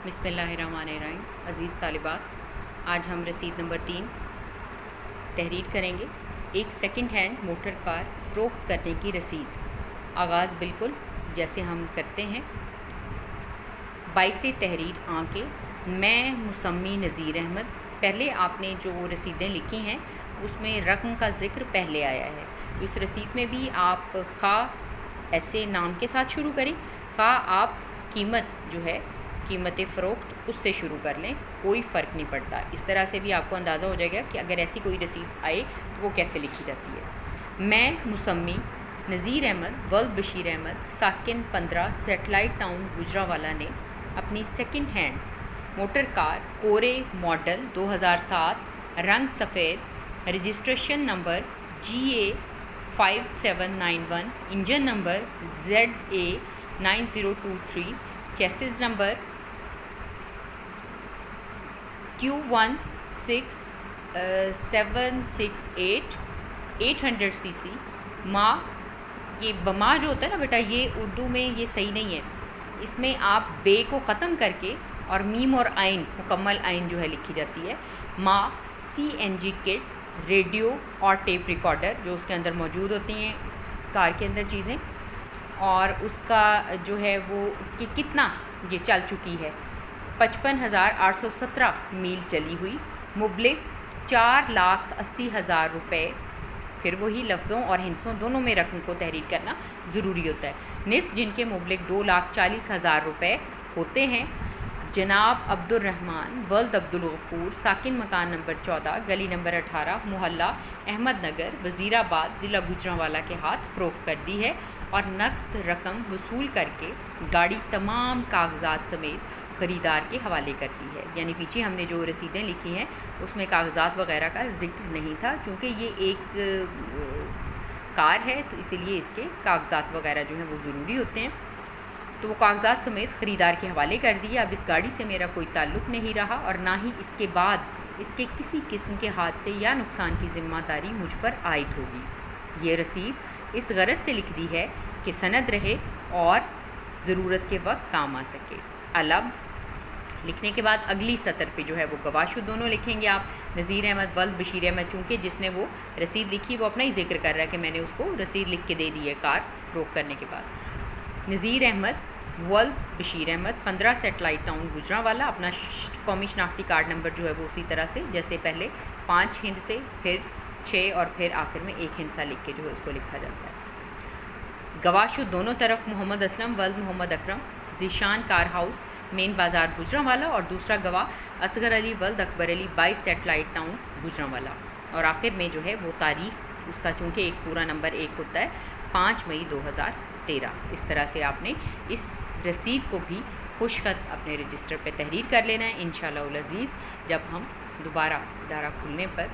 بسم اللہ الرحمن الرحیم۔ عزیز طالبات، آج ہم رسید نمبر 3 تحریر کریں گے۔ ایک سیکنڈ ہینڈ موٹر کار فروخت کرنے کی رسید۔ آغاز بالکل جیسے ہم کرتے ہیں۔ باعث تحریر آنکے میں مسمی نذیر احمد۔ پہلے آپ نے جو رسیدیں لکھی ہیں اس میں رقم کا ذکر پہلے آیا ہے، تو اس رسید میں بھی آپ خواہ ایسے نام کے ساتھ شروع کریں، خواہ آپ قیمت جو ہے قیمت فروخت اس سے شروع کر لیں، کوئی فرق نہیں پڑتا۔ اس طرح سے بھی آپ کو اندازہ ہو جائے گا کہ اگر ایسی کوئی رسید آئے تو وہ کیسے لکھی جاتی ہے۔ میں مسمی نذیر احمد ولد بشیر احمد ساکن 15 سیٹلائٹ ٹاؤن گجرانوالہ نے اپنی second hand motor car Cuore model 2007 رنگ سفید، registration number GA 5791، engine number ZA 9023، chassis number Q16768 800 cc۔ ماں، یہ بما جو ہوتا ہے نا بیٹا، یہ اردو میں یہ صحیح نہیں ہے، اس میں آپ بے کو ختم کر کے اور میم اور عین مکمل عین جو ہے لکھی جاتی ہے۔ ماں CNG کٹ، ریڈیو اور ٹیپ ریکارڈر جو اس کے اندر موجود ہوتی ہیں کار کے اندر چیزیں، اور اس کا جو ہے وہ کہ کتنا یہ چل چکی ہے، 55,817 میل چلی ہوئی، مبلغ 4,80,000 روپے۔ پھر وہی لفظوں اور ہندسوں دونوں میں رقم کو تحریر کرنا ضروری ہوتا ہے۔ نصف جن کے مبلغ 2,40,000 روپے ہوتے ہیں، جناب عبد الرحمن ولد عبدالغفور ساکن مکان نمبر 14 گلی نمبر 18 محلہ احمد نگر وزیر آباد ضلع گجرانوالہ کے ہاتھ فروخت کر دی ہے، اور نقد رقم وصول کر کے گاڑی تمام کاغذات سمیت خریدار کے حوالے کر دی ہے۔ یعنی پیچھے ہم نے جو رسیدیں لکھی ہیں اس میں کاغذات وغیرہ کا ذکر نہیں تھا، چونکہ یہ ایک کار ہے تو اسی لیے اس کے کاغذات وغیرہ جو ہیں وہ ضروری ہوتے ہیں، تو وہ کاغذات سمیت خریدار کے حوالے کر دیے۔ اب اس گاڑی سے میرا کوئی تعلق نہیں رہا، اور نہ ہی اس کے بعد اس کے کسی قسم کے حادثے یا نقصان کی ذمہ داری مجھ پر عائد ہوگی۔ یہ رسید اس غرض سے لکھ دی ہے کہ سند رہے اور ضرورت کے وقت کام آ سکے۔ العبد لکھنے کے بعد اگلی سطر پہ جو ہے وہ گواہ دونوں لکھیں گے آپ، نذیر احمد ولد بشیر احمد، چونکہ جس نے وہ رسید لکھی وہ اپنا ہی ذکر کر رہا ہے کہ میں نے اس کو رسید لکھ کے دے دی ہے کار فروخت کرنے کے بعد۔ نذیر احمد ولد بشیر احمد 15 سیٹلائٹ ٹاؤن گجرانوالہ، اپنا قومی شناختی کارڈ نمبر جو ہے وہ اسی طرح سے جیسے پہلے 5 ہند سے پھر 6 اور پھر آخر میں 1 ہند سا لکھ کے جو ہے اس کو لکھا جاتا ہے۔ گواہ دونوں طرف محمد اسلم ولد محمد اکرم ذیشان کار ہاؤس مین بازار گجرانوالہ، اور دوسرا گواہ اصغر علی ولد اکبر علی 22 سیٹلائٹ ٹاؤن گجرانوالہ، اور آخر میں جو ہے وہ تاریخ اس کا چونکہ ایک پورا نمبر 1 ہوتا ہے 5 مئی 2013۔ اس طرح سے آپ نے اس رسید کو بھی خوش خط اپنے رجسٹر پہ تحریر کر لینا ہے۔ انشاءاللہ العزیز جب ہم دوبارہ ادارہ کھلنے پر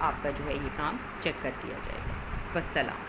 آپ کا جو ہے یہ کام چیک کر دیا جائے گا۔ والسلام۔